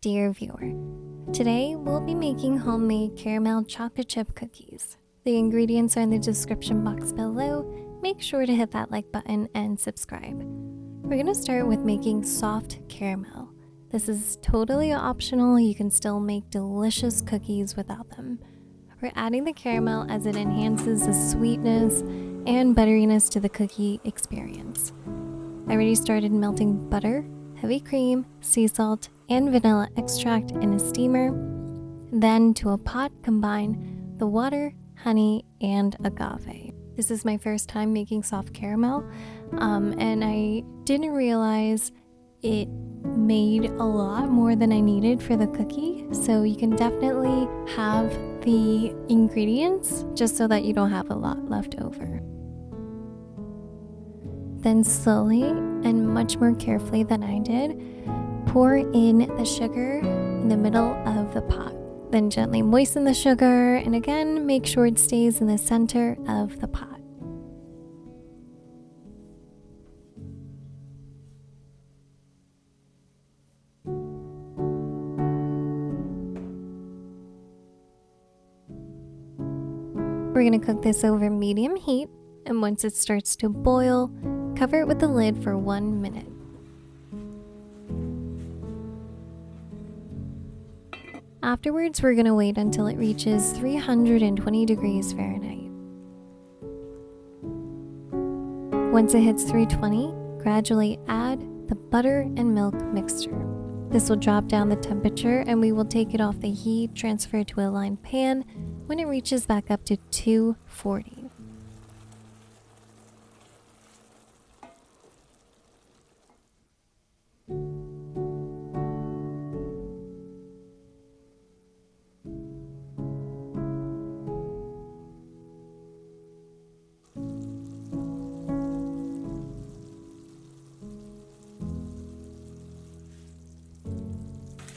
Dear viewer, today we'll be making homemade caramel chocolate chip cookies. The ingredients are in the description box below. Make sure to hit that like button and subscribe. We're going to start with making soft caramel. This is totally optional. You can still make delicious cookies without them. We're adding the caramel as it enhances the sweetness and butteriness to the cookie experience. I already started melting butter, heavy cream, sea salt, and vanilla extract in a steamer. Then to a pot, combine the water, honey, and agave. This is my first time making soft caramel, and I didn't realize it made a lot more than I needed for the cookie. So you can definitely have the ingredients just so that you don't have a lot left over. Then slowly and much more carefully than I did, pour in the sugar in the middle of the pot. Then gently moisten the sugar, and again, make sure it stays in the center of the pot. We're going to cook this over medium heat, and once it starts to boil, cover it with the lid for 1 minute. Afterwards, we're going to wait until it reaches 320 degrees Fahrenheit. Once it hits 320, gradually add the butter and milk mixture. This will drop down the temperature and we will take it off the heat, transfer it to a lined pan when it reaches back up to 240.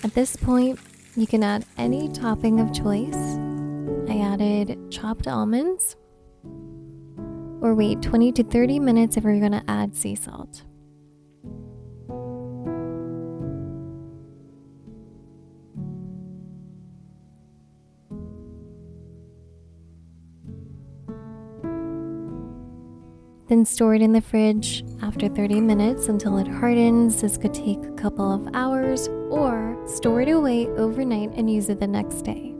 At this point, you can add any topping of choice. I added chopped almonds, or wait 20 to 30 minutes if you're going to add sea salt. Then store it in the fridge after 30 minutes until it hardens. This could take a couple of hours, or store it away overnight and use it the next day.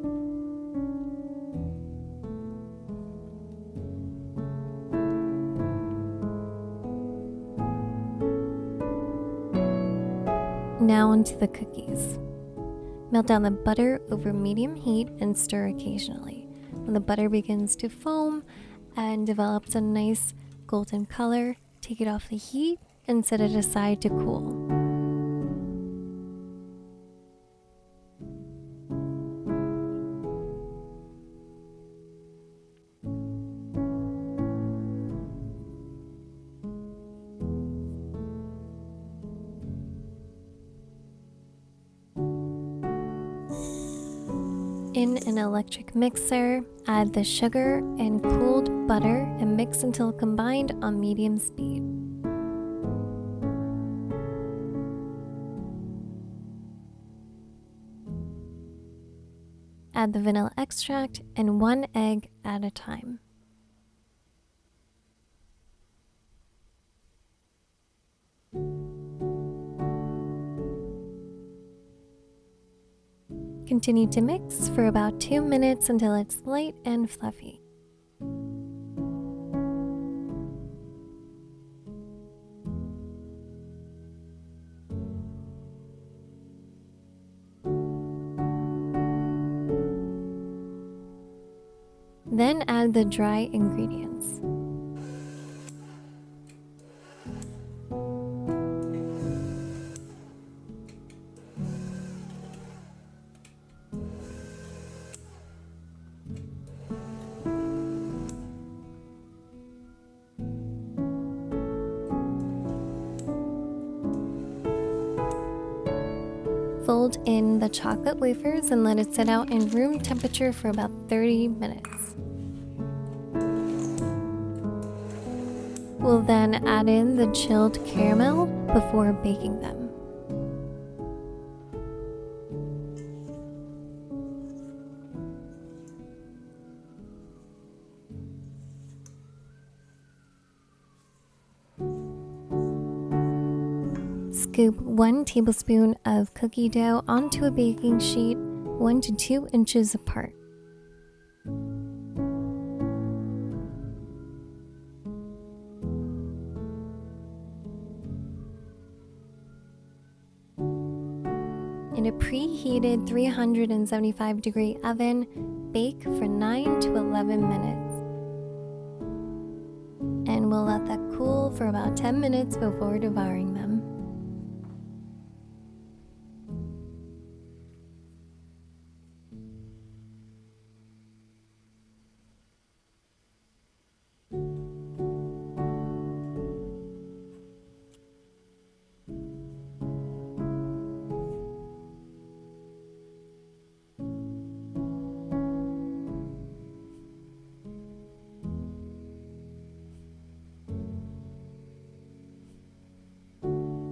Now onto the cookies. Melt down the butter over medium heat and stir occasionally. When the butter begins to foam and develops a nice golden color, take it off the heat and set it aside to cool. In an electric mixer, add the sugar and cooled butter and mix until combined on medium speed. Add the vanilla extract and 1 egg at a time. Continue to mix for about 2 minutes until it's light and fluffy. Then add the dry ingredients. Fold in the chocolate wafers and let it sit out in room temperature for about 30 minutes. We'll then add in the chilled caramel before baking them. Scoop 1 tablespoon of cookie dough onto a baking sheet 1 to 2 inches apart. In a preheated 375-degree oven, bake for 9 to 11 minutes. And we'll let that cool for about 10 minutes before devouring them.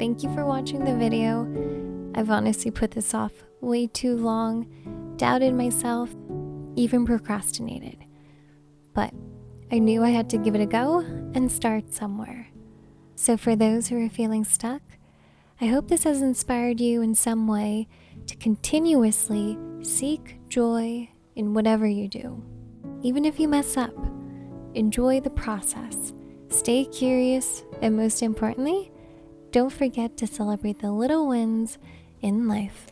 Thank you for watching the video. I've honestly put this off way too long, doubted myself, even procrastinated. But I knew I had to give it a go and start somewhere. So for those who are feeling stuck, I hope this has inspired you in some way to continuously seek joy in whatever you do. Even if you mess up, enjoy the process, stay curious, and most importantly, don't forget to celebrate the little wins in life.